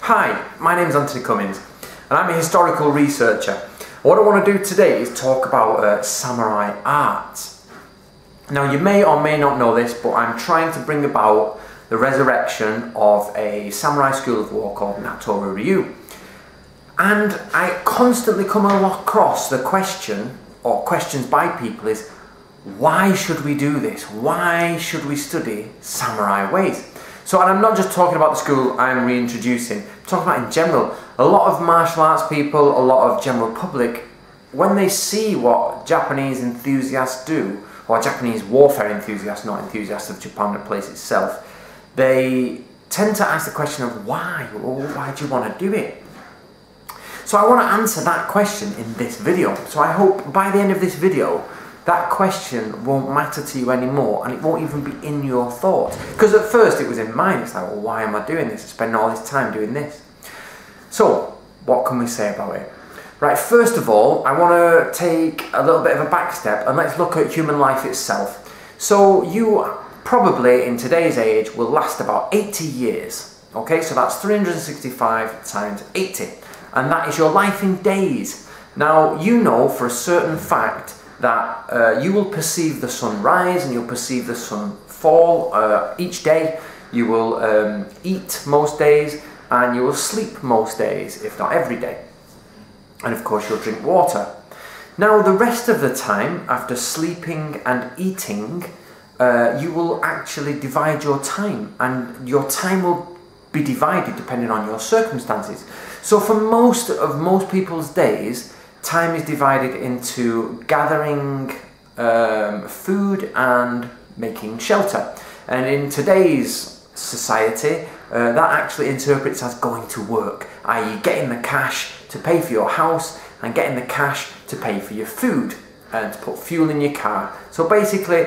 Hi, my name is Anthony Cummins and I'm a historical researcher. What I want to do today is talk about samurai art. Now you may or may not know this, but I'm trying to bring about the resurrection of a samurai school of war called Natori Ryu. And I constantly come across the question, or questions by people, is why should we do this? Why should we study samurai ways? So, and I'm not just talking about the school I'm reintroducing, I'm talking about in general. A lot of martial arts people, a lot of general public, when they see what Japanese enthusiasts do, or Japanese warfare enthusiasts, not enthusiasts of Japan, the place itself, they tend to ask the question of why? Well, why do you want to do it? So I want to answer that question in this video. So I hope by the end of this video, that question won't matter to you anymore and it won't even be in your thoughts. Because at first it was in mine. It's like, well, why am I doing this? I spend all this time doing this. So, what can we say about it? Right, first of all, I want to take a little bit of a back step and let's look at human life itself. So, you probably in today's age will last about 80 years. Okay, so that's 365 times 80. And that is your life in days. Now, you know for a certain fact that you will perceive the sun rise and you'll perceive the sun fall each day. You will eat most days and you will sleep most days, if not every day. And of course you'll drink water. Now the rest of the time, after sleeping and eating, you will actually divide your time, and your time will be divided depending on your circumstances. So for most people's days, time is divided into gathering food and making shelter. And in today's society, that actually interprets as going to work, i.e. getting the cash to pay for your house and getting the cash to pay for your food and to put fuel in your car. So basically,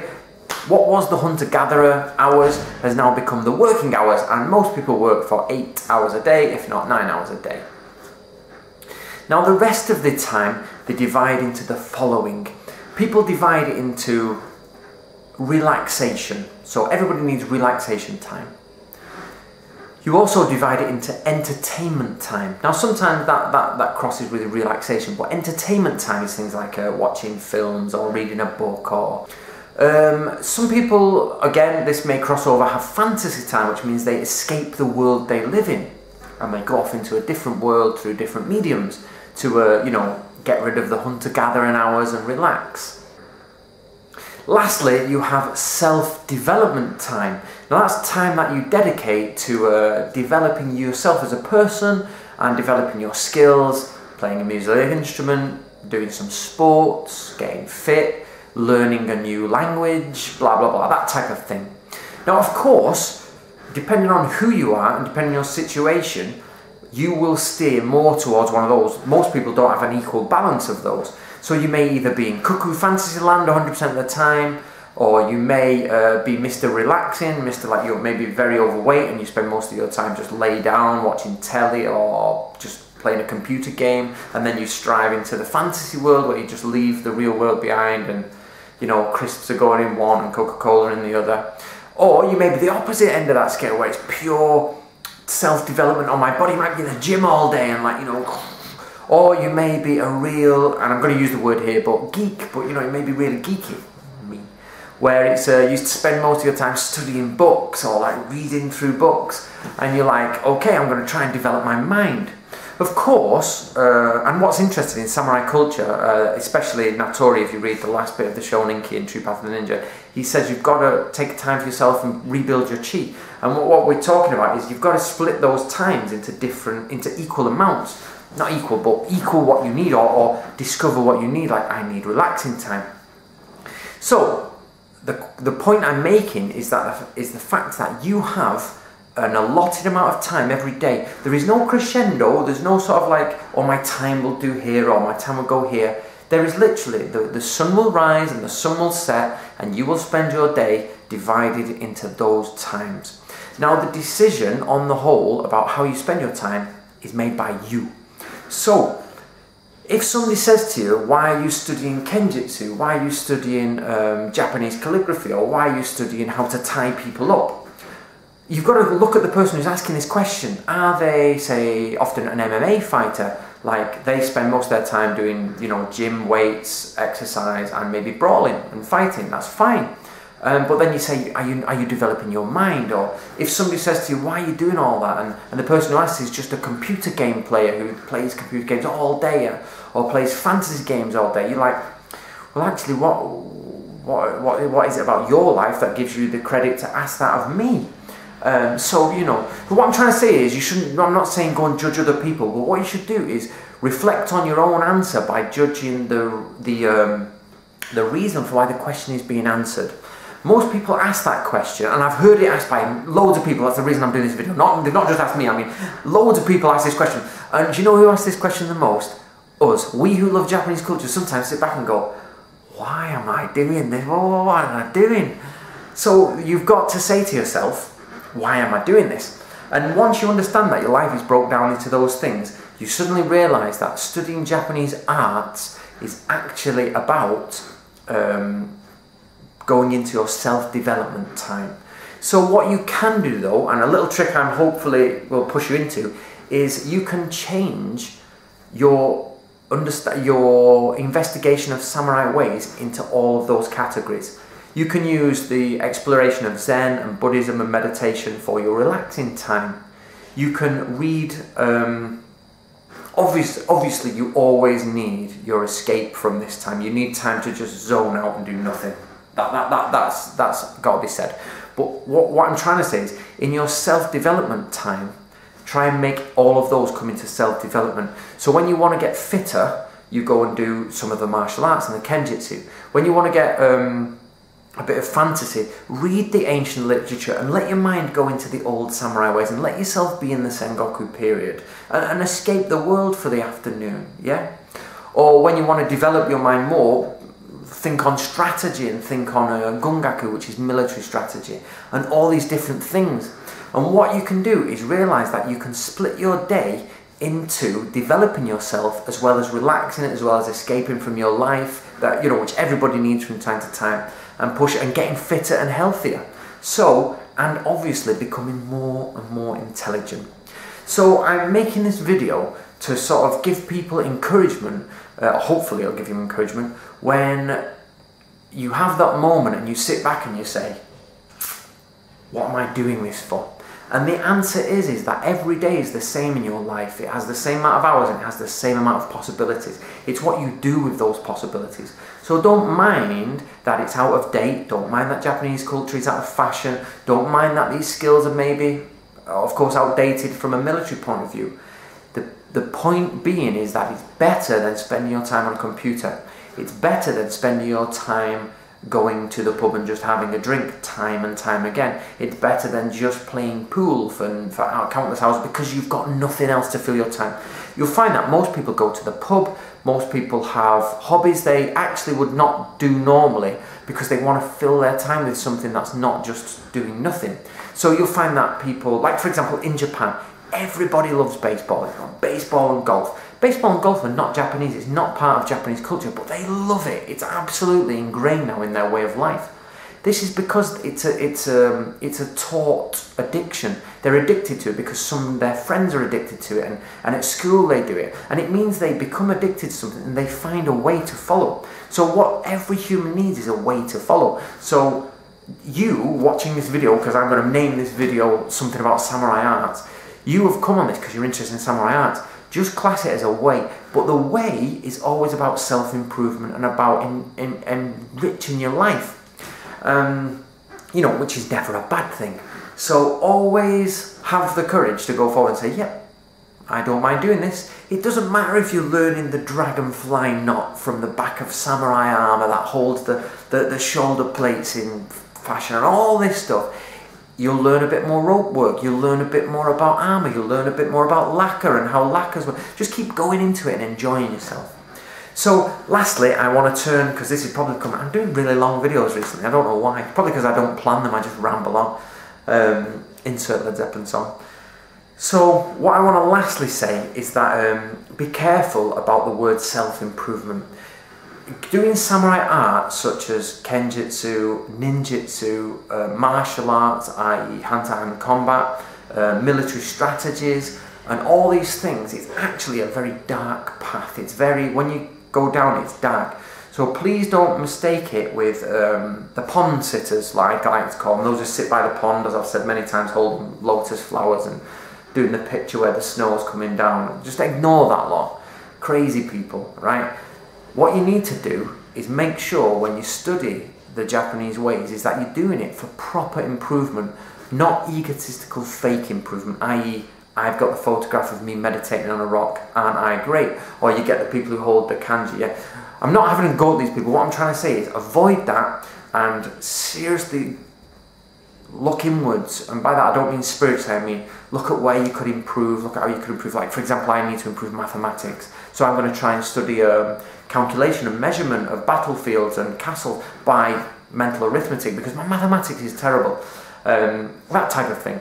what was the hunter-gatherer hours has now become the working hours, and most people work for 8 hours a day, if not 9 hours a day. Now the rest of the time they divide into the following. People divide it into relaxation. So everybody needs relaxation time. You also divide it into entertainment time. Now sometimes that crosses with relaxation, but entertainment time is things like watching films or reading a book, or some people, again, this may cross over, have fantasy time, which means they escape the world they live in and they go off into a different world through different mediums to, you know, get rid of the hunter-gathering hours and relax. Lastly, you have self-development time. Now that's time that you dedicate to developing yourself as a person and developing your skills, playing a musical instrument, doing some sports, getting fit, learning a new language, blah blah blah, that type of thing. Now of course, depending on who you are and depending on your situation, you will steer more towards one of those. Most people don't have an equal balance of those. So you may either be in cuckoo fantasy land 100% of the time, or you may be Mr. Relaxing, Mr. like you're maybe very overweight and you spend most of your time just lay down watching telly or just playing a computer game, and then you strive into the fantasy world where you just leave the real world behind and, you know, crisps are going in one and Coca-Cola in the other. Or you may be the opposite end of that scale where it's pure self-development. On my body might be in the gym all day and, like, you know. Or you may be a real, and I'm going to use the word here, but geek, but you know, it may be really geeky, where it's you spend most of your time studying books or like reading through books, and you're like, okay, I'm going to try and develop my mind. Of course, and what's interesting in samurai culture, especially in Natori, if you read the last bit of the Shoninki in True Path of the Ninja, he says you've got to take time for yourself and rebuild your chi. And what we're talking about is you've got to split those times into equal amounts. Not equal, but equal what you need, or discover what you need, like I need relaxing time. So, the point I'm making is that the fact that you have an allotted amount of time every day. There is no crescendo, there's no sort of like, oh, my time will do here, or my time will go here. There is literally, the sun will rise and the sun will set, and you will spend your day divided into those times. Now, the decision on the whole about how you spend your time is made by you. So, if somebody says to you, why are you studying Kenjutsu, why are you studying Japanese calligraphy, or why are you studying how to tie people up, you've got to look at the person who's asking this question. Are they, say, often an MMA fighter? Like, they spend most of their time doing, you know, gym, weights, exercise, and maybe brawling and fighting. That's fine. But then you say, are you developing your mind? Or if somebody says to you, why are you doing all that? And the person who asks is just a computer game player who plays computer games all day or plays fantasy games all day. You're like, well, actually, what is it about your life that gives you the credit to ask that of me? So, you know, what I'm trying to say is you shouldn't, I'm not saying go and judge other people, but what you should do is reflect on your own answer by judging the reason for why the question is being answered. Most people ask that question, and I've heard it asked by loads of people. That's the reason I'm doing this video. They've not just asked me, I mean, loads of people ask this question. And do you know who asks this question the most? Us. We who love Japanese culture sometimes sit back and go, why am I doing this? What am I doing? So you've got to say to yourself, why am I doing this? And once you understand that your life is broke down into those things, you suddenly realise that studying Japanese arts is actually about going into your self-development time. So what you can do though, and a little trick I'm hopefully will push you into, is you can change your investigation of samurai ways into all of those categories. You can use the exploration of Zen and Buddhism and meditation for your relaxing time. You can read, obviously you always need your escape from this time. You need time to just zone out and do nothing. That's got to be said. But what I'm trying to say is, in your self-development time, try and make all of those come into self-development. So when you want to get fitter, you go and do some of the martial arts and the kenjutsu. When you want to get a bit of fantasy, read the ancient literature and let your mind go into the old samurai ways and let yourself be in the Sengoku period and escape the world for the afternoon, yeah? Or when you want to develop your mind more, think on strategy and think on gungaku, which is military strategy, and all these different things. And what you can do is realise that you can split your day into developing yourself as well as relaxing, as well as escaping from your life, that, you know, which everybody needs from time to time, and push it and getting fitter and healthier. So, and obviously becoming more and more intelligent. So I'm making this video to sort of give people encouragement, hopefully it'll give you encouragement, when you have that moment and you sit back and you say, what am I doing this for? And the answer is that every day is the same in your life. It has the same amount of hours and it has the same amount of possibilities. It's what you do with those possibilities. So don't mind that it's out of date. Don't mind that Japanese culture is out of fashion. Don't mind that these skills are maybe, of course, outdated from a military point of view. The point being is that it's better than spending your time on a computer. It's better than spending your time going to the pub and just having a drink time and time again. It's better than just playing pool for countless hours because you've got nothing else to fill your time. You'll find that most people go to the pub, most people have hobbies they actually would not do normally because they want to fill their time with something that's not just doing nothing. So you'll find that people, like for example in Japan, everybody loves baseball. Baseball and golf. Baseball and golf are not Japanese, it's not part of Japanese culture, but they love it. It's absolutely ingrained now in their way of life. This is because it's a taught addiction. They're addicted to it because some of their friends are addicted to it, and at school they do it. And it means they become addicted to something and they find a way to follow. So what every human needs is a way to follow. So you watching this video, because I'm going to name this video something about samurai arts, you have come on this because you're interested in samurai arts. Just class it as a way, but the way is always about self-improvement and about enriching your life, you know, which is never a bad thing. So always have the courage to go forward and say, yep, I don't mind doing this. It doesn't matter if you're learning the dragonfly knot from the back of samurai armour that holds the shoulder plates in fashion and all this stuff. You'll learn a bit more rope work, you'll learn a bit more about armour, you'll learn a bit more about lacquer and how lacquers work. Just keep going into it and enjoying yourself. So lastly, I want to turn, because this is probably coming, I'm doing really long videos recently, I don't know why, probably because I don't plan them, I just ramble on, insert Led Zeppelin song. So what I want to lastly say is that be careful about the word self-improvement. doing samurai art such as kenjutsu, ninjutsu, martial arts, i.e. hand-to-hand combat, military strategies, and all these things, it's actually a very dark path. It's very, when you go down, it's dark. So please don't mistake it with the pond sitters, like I like to call them. Those who sit by the pond, as I've said many times, holding lotus flowers and doing the picture where the snow's coming down. Just ignore that lot. Crazy people, right? What you need to do is make sure when you study the Japanese ways is that you're doing it for proper improvement, not egotistical fake improvement, i.e. I've got the photograph of me meditating on a rock, aren't I great? Or you get the people who hold the kanji. Yeah. I'm not having a go at these people. What I'm trying to say is avoid that and seriously look inwards. And by that I don't mean spiritually, I mean look at where you could improve, look at how you could improve. Like for example, I need to improve mathematics. So I'm going to try and study calculation and measurement of battlefields and castles by mental arithmetic because my mathematics is terrible. That type of thing.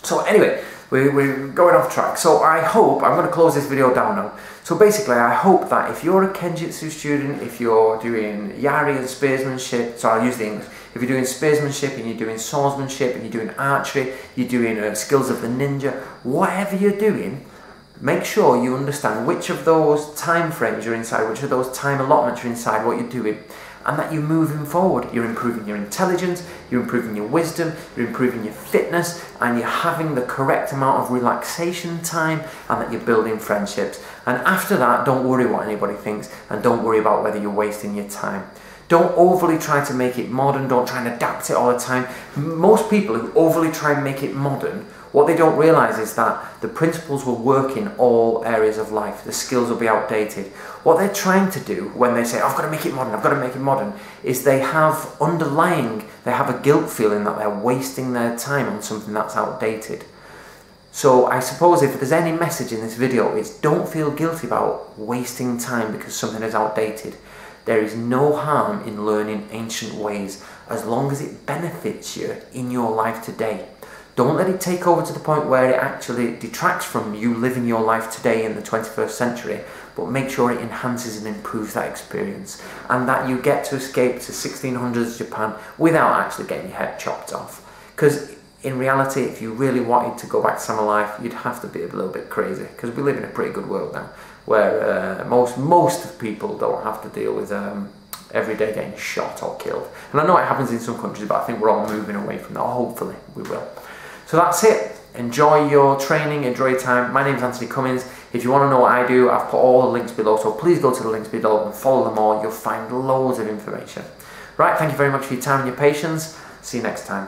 So anyway, we're going off track. So I hope, I'm going to close this video down now. So basically I hope that if you're a Kenjutsu student, if you're doing Yari and spearsmanship, so I'll use the English, if you're doing spearsmanship and you're doing swordsmanship and you're doing archery, you're doing skills of the ninja, whatever you're doing, make sure you understand which of those time frames you're inside, which of those time allotments you're inside, what you're doing, and that you're moving forward. You're improving your intelligence, you're improving your wisdom, you're improving your fitness, and you're having the correct amount of relaxation time, and that you're building friendships. And after that, don't worry what anybody thinks, and don't worry about whether you're wasting your time. Don't overly try to make it modern, don't try and adapt it all the time. Most people who overly try and make it modern, what they don't realise is that the principles will work in all areas of life. The skills will be outdated. What they're trying to do when they say, I've got to make it modern, I've got to make it modern, is they have a guilt feeling that they're wasting their time on something that's outdated. So I suppose if there's any message in this video, it's don't feel guilty about wasting time because something is outdated. There is no harm in learning ancient ways as long as it benefits you in your life today. Don't let it take over to the point where it actually detracts from you living your life today in the 21st century, but make sure it enhances and improves that experience and that you get to escape to 1600s Japan without actually getting your head chopped off. Because in reality, if you really wanted to go back to samurai life, you'd have to be a little bit crazy, because we live in a pretty good world now where most people don't have to deal with every day getting shot or killed. And I know it happens in some countries, but I think we're all moving away from that. Hopefully we will. So that's it. Enjoy your training, enjoy your time. My name is Anthony Cummins. If you want to know what I do, I've put all the links below, so please go to the links below and follow them all. You'll find loads of information. Right, thank you very much for your time and your patience. See you next time.